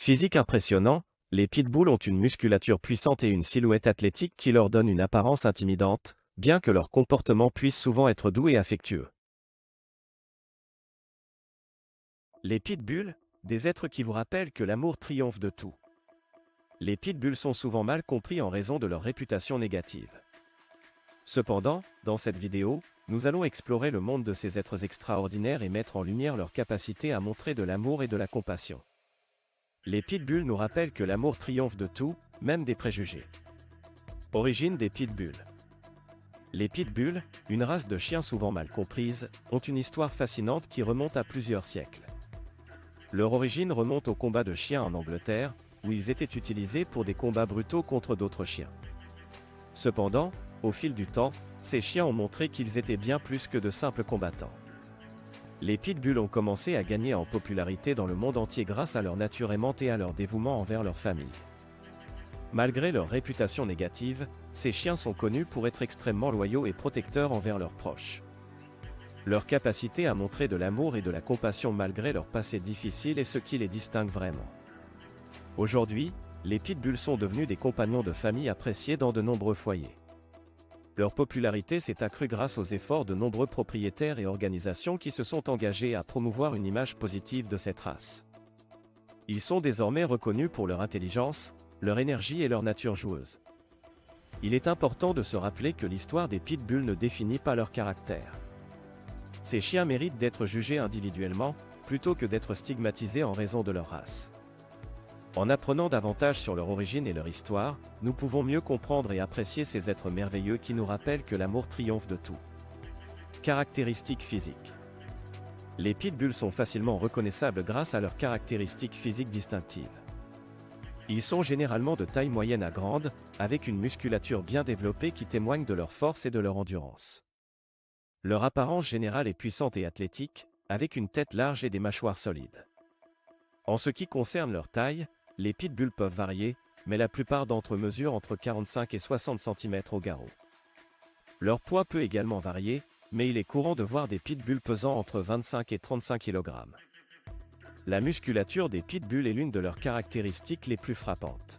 Physique impressionnant, les pitbulls ont une musculature puissante et une silhouette athlétique qui leur donne une apparence intimidante, bien que leur comportement puisse souvent être doux et affectueux. Les pitbulls, des êtres qui vous rappellent que l'amour triomphe de tout. Les pitbulls sont souvent mal compris en raison de leur réputation négative. Cependant, dans cette vidéo, nous allons explorer le monde de ces êtres extraordinaires et mettre en lumière leur capacité à montrer de l'amour et de la compassion. Les pitbulls nous rappellent que l'amour triomphe de tout, même des préjugés. Origine des pitbulls. Les pitbulls, une race de chiens souvent mal comprise, ont une histoire fascinante qui remonte à plusieurs siècles. Leur origine remonte aux combats de chiens en Angleterre, où ils étaient utilisés pour des combats brutaux contre d'autres chiens. Cependant, au fil du temps, ces chiens ont montré qu'ils étaient bien plus que de simples combattants. Les pitbulls ont commencé à gagner en popularité dans le monde entier grâce à leur nature aimante et à leur dévouement envers leur famille. Malgré leur réputation négative, ces chiens sont connus pour être extrêmement loyaux et protecteurs envers leurs proches. Leur capacité à montrer de l'amour et de la compassion malgré leur passé difficile est ce qui les distingue vraiment. Aujourd'hui, les pitbulls sont devenus des compagnons de famille appréciés dans de nombreux foyers. Leur popularité s'est accrue grâce aux efforts de nombreux propriétaires et organisations qui se sont engagés à promouvoir une image positive de cette race. Ils sont désormais reconnus pour leur intelligence, leur énergie et leur nature joueuse. Il est important de se rappeler que l'histoire des pitbulls ne définit pas leur caractère. Ces chiens méritent d'être jugés individuellement, plutôt que d'être stigmatisés en raison de leur race. En apprenant davantage sur leur origine et leur histoire, nous pouvons mieux comprendre et apprécier ces êtres merveilleux qui nous rappellent que l'amour triomphe de tout. Caractéristiques physiques. Les pitbulls sont facilement reconnaissables grâce à leurs caractéristiques physiques distinctives. Ils sont généralement de taille moyenne à grande, avec une musculature bien développée qui témoigne de leur force et de leur endurance. Leur apparence générale est puissante et athlétique, avec une tête large et des mâchoires solides. En ce qui concerne leur taille, les pitbulls peuvent varier, mais la plupart d'entre eux mesurent entre 45 et 60 cm au garrot. Leur poids peut également varier, mais il est courant de voir des pitbulls pesant entre 25 et 35 kg. La musculature des pitbulls est l'une de leurs caractéristiques les plus frappantes.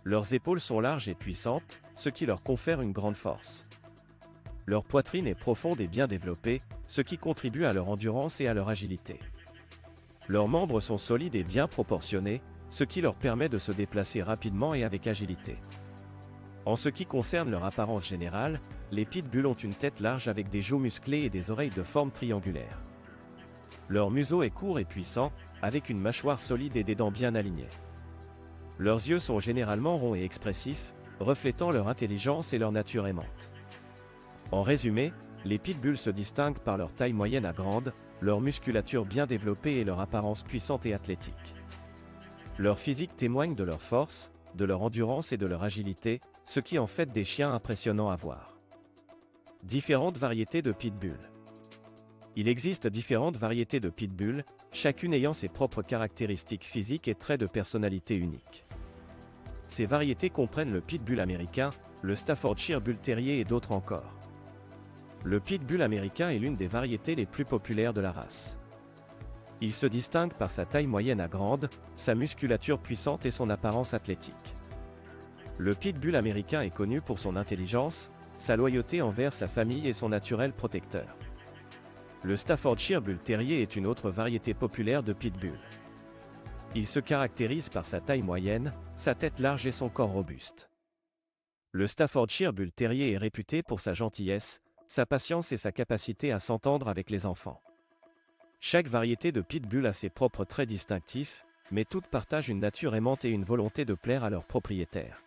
Leurs épaules sont larges et puissantes, ce qui leur confère une grande force. Leur poitrine est profonde et bien développée, ce qui contribue à leur endurance et à leur agilité. Leurs membres sont solides et bien proportionnés, ce qui leur permet de se déplacer rapidement et avec agilité. En ce qui concerne leur apparence générale, les pitbulls ont une tête large avec des joues musclées et des oreilles de forme triangulaire. Leur museau est court et puissant, avec une mâchoire solide et des dents bien alignées. Leurs yeux sont généralement ronds et expressifs, reflétant leur intelligence et leur nature aimante. En résumé, les pitbulls se distinguent par leur taille moyenne à grande, leur musculature bien développée et leur apparence puissante et athlétique. Leur physique témoigne de leur force, de leur endurance et de leur agilité, ce qui en fait des chiens impressionnants à voir. Différentes variétés de pitbulls. Il existe différentes variétés de pitbulls, chacune ayant ses propres caractéristiques physiques et traits de personnalité uniques. Ces variétés comprennent le pitbull américain, le Staffordshire Bull Terrier et d'autres encore. Le pitbull américain est l'une des variétés les plus populaires de la race. Il se distingue par sa taille moyenne à grande, sa musculature puissante et son apparence athlétique. Le pitbull américain est connu pour son intelligence, sa loyauté envers sa famille et son naturel protecteur. Le Staffordshire Bull Terrier est une autre variété populaire de pitbull. Il se caractérise par sa taille moyenne, sa tête large et son corps robuste. Le Staffordshire Bull Terrier est réputé pour sa gentillesse, sa patience et sa capacité à s'entendre avec les enfants. Chaque variété de pitbull a ses propres traits distinctifs, mais toutes partagent une nature aimante et une volonté de plaire à leurs propriétaires.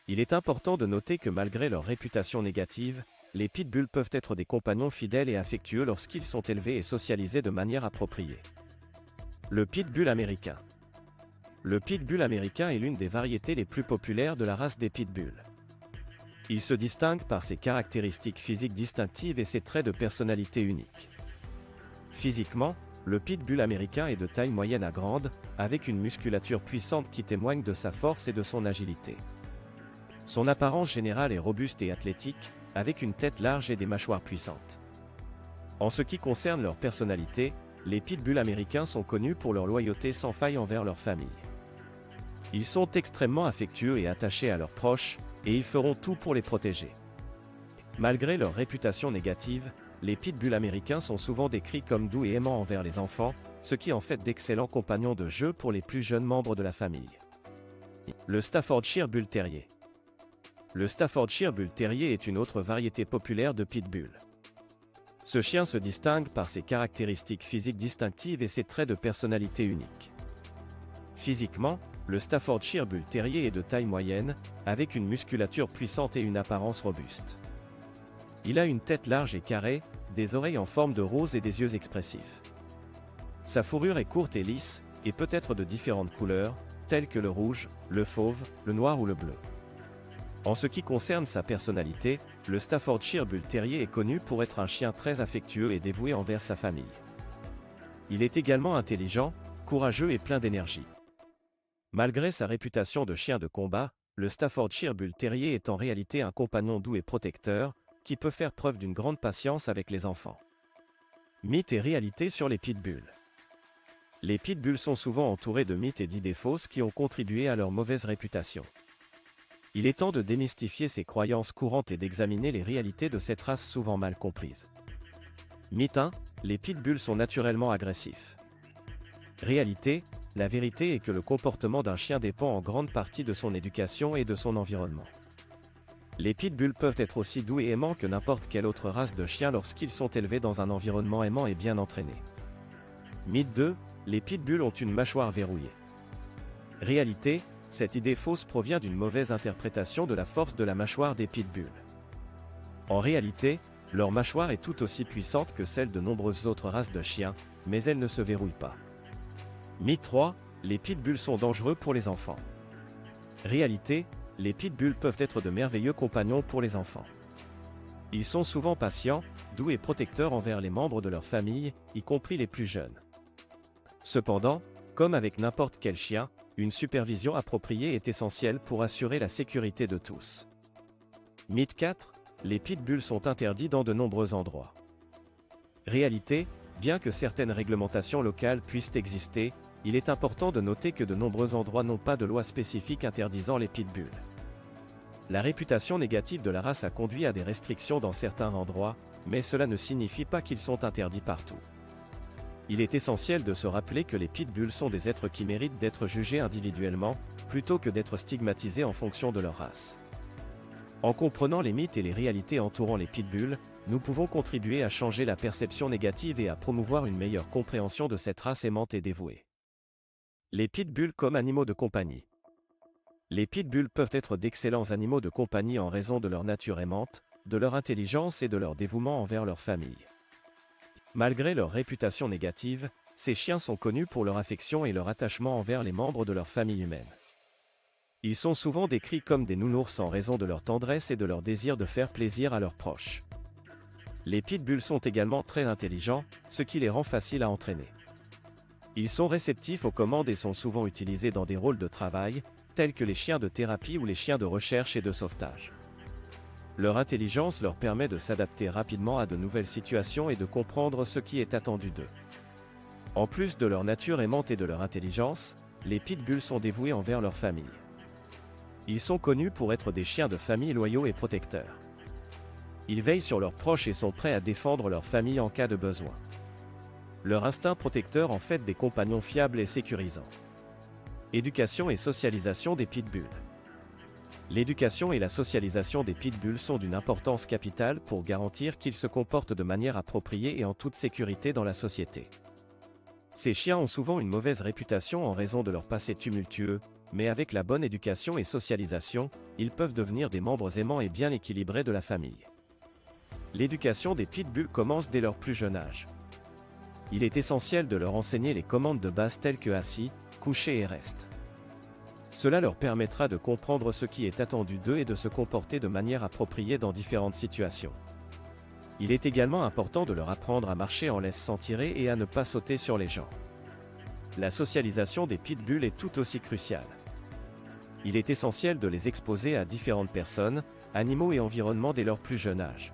Il est important de noter que malgré leur réputation négative, les pitbulls peuvent être des compagnons fidèles et affectueux lorsqu'ils sont élevés et socialisés de manière appropriée. Le pitbull américain. Le pitbull américain est l'une des variétés les plus populaires de la race des pitbulls. Il se distingue par ses caractéristiques physiques distinctives et ses traits de personnalité uniques. Physiquement, le pitbull américain est de taille moyenne à grande, avec une musculature puissante qui témoigne de sa force et de son agilité. Son apparence générale est robuste et athlétique, avec une tête large et des mâchoires puissantes. En ce qui concerne leur personnalité, les pitbulls américains sont connus pour leur loyauté sans faille envers leur famille. Ils sont extrêmement affectueux et attachés à leurs proches, et ils feront tout pour les protéger. Malgré leur réputation négative, les pitbulls américains sont souvent décrits comme doux et aimants envers les enfants, ce qui en fait d'excellents compagnons de jeu pour les plus jeunes membres de la famille. Le Staffordshire Bull Terrier. Le Staffordshire Bull Terrier est une autre variété populaire de pitbull. Ce chien se distingue par ses caractéristiques physiques distinctives et ses traits de personnalité uniques. Physiquement, le Staffordshire Bull Terrier est de taille moyenne, avec une musculature puissante et une apparence robuste. Il a une tête large et carrée, des oreilles en forme de rose et des yeux expressifs. Sa fourrure est courte et lisse, et peut être de différentes couleurs, telles que le rouge, le fauve, le noir ou le bleu. En ce qui concerne sa personnalité, le Staffordshire Bull Terrier est connu pour être un chien très affectueux et dévoué envers sa famille. Il est également intelligent, courageux et plein d'énergie. Malgré sa réputation de chien de combat, le Staffordshire Bull Terrier est en réalité un compagnon doux et protecteur, qui peut faire preuve d'une grande patience avec les enfants. Mythes et réalités sur les pitbulls. Les pitbulls sont souvent entourés de mythes et d'idées fausses qui ont contribué à leur mauvaise réputation. Il est temps de démystifier ces croyances courantes et d'examiner les réalités de cette race souvent mal comprise. Mythe 1. Les pitbulls sont naturellement agressifs. Réalité. La vérité est que le comportement d'un chien dépend en grande partie de son éducation et de son environnement. Les pitbulls peuvent être aussi doux et aimants que n'importe quelle autre race de chien lorsqu'ils sont élevés dans un environnement aimant et bien entraîné. Mythe 2. Les pitbulls ont une mâchoire verrouillée. Réalité. Cette idée fausse provient d'une mauvaise interprétation de la force de la mâchoire des pitbulls. En réalité, leur mâchoire est tout aussi puissante que celle de nombreuses autres races de chiens, mais elle ne se verrouille pas. Mythe 3. Les pitbulls sont dangereux pour les enfants. Réalité. Les pitbulls peuvent être de merveilleux compagnons pour les enfants. Ils sont souvent patients, doux et protecteurs envers les membres de leur famille, y compris les plus jeunes. Cependant, comme avec n'importe quel chien, une supervision appropriée est essentielle pour assurer la sécurité de tous. Mythe 4. Les pitbulls sont interdits dans de nombreux endroits. Réalité. Bien que certaines réglementations locales puissent exister, il est important de noter que de nombreux endroits n'ont pas de loi spécifique interdisant les pitbulls. La réputation négative de la race a conduit à des restrictions dans certains endroits, mais cela ne signifie pas qu'ils sont interdits partout. Il est essentiel de se rappeler que les pitbulls sont des êtres qui méritent d'être jugés individuellement, plutôt que d'être stigmatisés en fonction de leur race. En comprenant les mythes et les réalités entourant les pitbulls, nous pouvons contribuer à changer la perception négative et à promouvoir une meilleure compréhension de cette race aimante et dévouée. Les pitbulls comme animaux de compagnie. Les pitbulls peuvent être d'excellents animaux de compagnie en raison de leur nature aimante, de leur intelligence et de leur dévouement envers leur famille. Malgré leur réputation négative, ces chiens sont connus pour leur affection et leur attachement envers les membres de leur famille humaine. Ils sont souvent décrits comme des nounours en raison de leur tendresse et de leur désir de faire plaisir à leurs proches. Les pitbulls sont également très intelligents, ce qui les rend faciles à entraîner. Ils sont réceptifs aux commandes et sont souvent utilisés dans des rôles de travail, tels que les chiens de thérapie ou les chiens de recherche et de sauvetage. Leur intelligence leur permet de s'adapter rapidement à de nouvelles situations et de comprendre ce qui est attendu d'eux. En plus de leur nature aimante et de leur intelligence, les pitbulls sont dévoués envers leur famille. Ils sont connus pour être des chiens de famille loyaux et protecteurs. Ils veillent sur leurs proches et sont prêts à défendre leur famille en cas de besoin. Leur instinct protecteur en fait des compagnons fiables et sécurisants. Éducation et socialisation des pitbulls. L'éducation et la socialisation des pitbulls sont d'une importance capitale pour garantir qu'ils se comportent de manière appropriée et en toute sécurité dans la société. Ces chiens ont souvent une mauvaise réputation en raison de leur passé tumultueux, mais avec la bonne éducation et socialisation, ils peuvent devenir des membres aimants et bien équilibrés de la famille. L'éducation des pitbulls commence dès leur plus jeune âge. Il est essentiel de leur enseigner les commandes de base telles que assis, couché et reste. Cela leur permettra de comprendre ce qui est attendu d'eux et de se comporter de manière appropriée dans différentes situations. Il est également important de leur apprendre à marcher en laisse sans tirer et à ne pas sauter sur les gens. La socialisation des pitbulls est tout aussi cruciale. Il est essentiel de les exposer à différentes personnes, animaux et environnements dès leur plus jeune âge.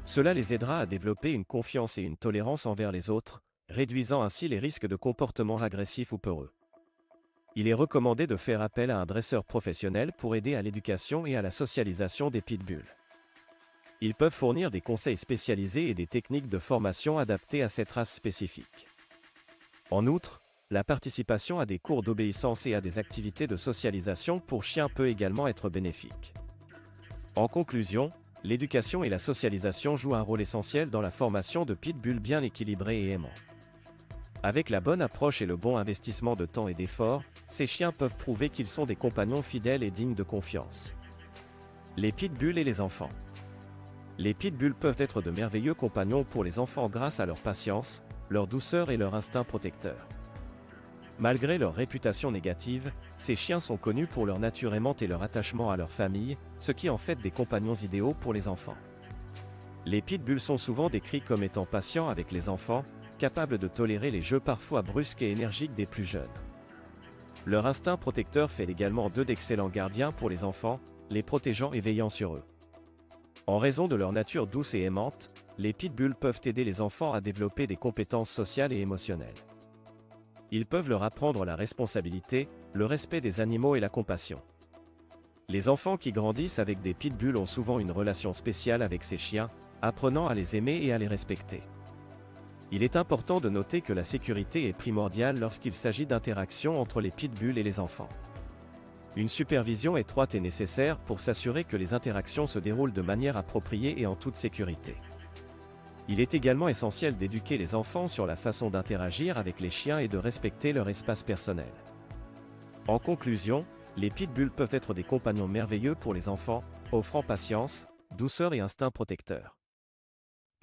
Cela les aidera à développer une confiance et une tolérance envers les autres, réduisant ainsi les risques de comportements agressifs ou peureux. Il est recommandé de faire appel à un dresseur professionnel pour aider à l'éducation et à la socialisation des pitbulls. Ils peuvent fournir des conseils spécialisés et des techniques de formation adaptées à cette race spécifique. En outre, la participation à des cours d'obéissance et à des activités de socialisation pour chiens peut également être bénéfique. En conclusion, l'éducation et la socialisation jouent un rôle essentiel dans la formation de pitbulls bien équilibrés et aimants. Avec la bonne approche et le bon investissement de temps et d'efforts, ces chiens peuvent prouver qu'ils sont des compagnons fidèles et dignes de confiance. Les pitbulls et les enfants. Les pitbulls peuvent être de merveilleux compagnons pour les enfants grâce à leur patience, leur douceur et leur instinct protecteur. Malgré leur réputation négative, ces chiens sont connus pour leur nature aimante et leur attachement à leur famille, ce qui en fait des compagnons idéaux pour les enfants. Les pitbulls sont souvent décrits comme étant patients avec les enfants, capables de tolérer les jeux parfois brusques et énergiques des plus jeunes. Leur instinct protecteur fait également d'eux d'excellents gardiens pour les enfants, les protégeant et veillant sur eux. En raison de leur nature douce et aimante, les pitbulls peuvent aider les enfants à développer des compétences sociales et émotionnelles. Ils peuvent leur apprendre la responsabilité, le respect des animaux et la compassion. Les enfants qui grandissent avec des pitbulls ont souvent une relation spéciale avec ces chiens, apprenant à les aimer et à les respecter. Il est important de noter que la sécurité est primordiale lorsqu'il s'agit d'interactions entre les pitbulls et les enfants. Une supervision étroite est nécessaire pour s'assurer que les interactions se déroulent de manière appropriée et en toute sécurité. Il est également essentiel d'éduquer les enfants sur la façon d'interagir avec les chiens et de respecter leur espace personnel. En conclusion, les pitbulls peuvent être des compagnons merveilleux pour les enfants, offrant patience, douceur et instinct protecteur.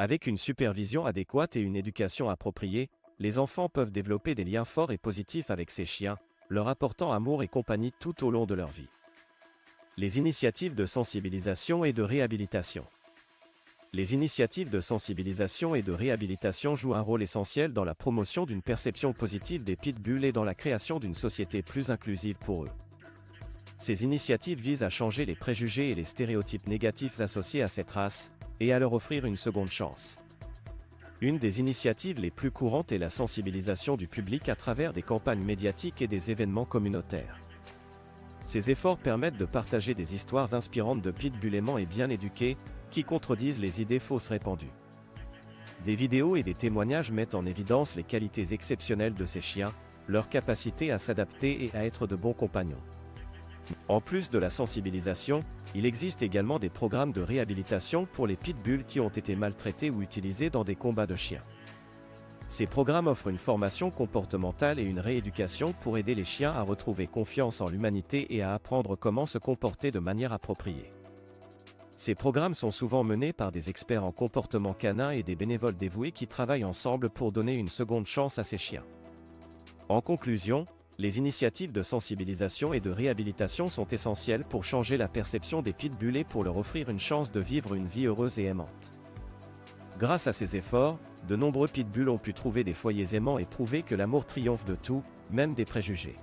Avec une supervision adéquate et une éducation appropriée, les enfants peuvent développer des liens forts et positifs avec ces chiens, leur apportant amour et compagnie tout au long de leur vie. Les initiatives de sensibilisation et de réhabilitation. Les initiatives de sensibilisation et de réhabilitation jouent un rôle essentiel dans la promotion d'une perception positive des pitbulls et dans la création d'une société plus inclusive pour eux. Ces initiatives visent à changer les préjugés et les stéréotypes négatifs associés à cette race, et à leur offrir une seconde chance. Une des initiatives les plus courantes est la sensibilisation du public à travers des campagnes médiatiques et des événements communautaires. Ces efforts permettent de partager des histoires inspirantes de pitbulls aimants et bien éduqués, qui contredisent les idées fausses répandues. Des vidéos et des témoignages mettent en évidence les qualités exceptionnelles de ces chiens, leur capacité à s'adapter et à être de bons compagnons. En plus de la sensibilisation, il existe également des programmes de réhabilitation pour les pitbulls qui ont été maltraités ou utilisés dans des combats de chiens. Ces programmes offrent une formation comportementale et une rééducation pour aider les chiens à retrouver confiance en l'humanité et à apprendre comment se comporter de manière appropriée. Ces programmes sont souvent menés par des experts en comportement canin et des bénévoles dévoués qui travaillent ensemble pour donner une seconde chance à ces chiens. En conclusion, les initiatives de sensibilisation et de réhabilitation sont essentielles pour changer la perception des pitbulls et pour leur offrir une chance de vivre une vie heureuse et aimante. Grâce à ces efforts, de nombreux pitbulls ont pu trouver des foyers aimants et prouver que l'amour triomphe de tout, même des préjugés.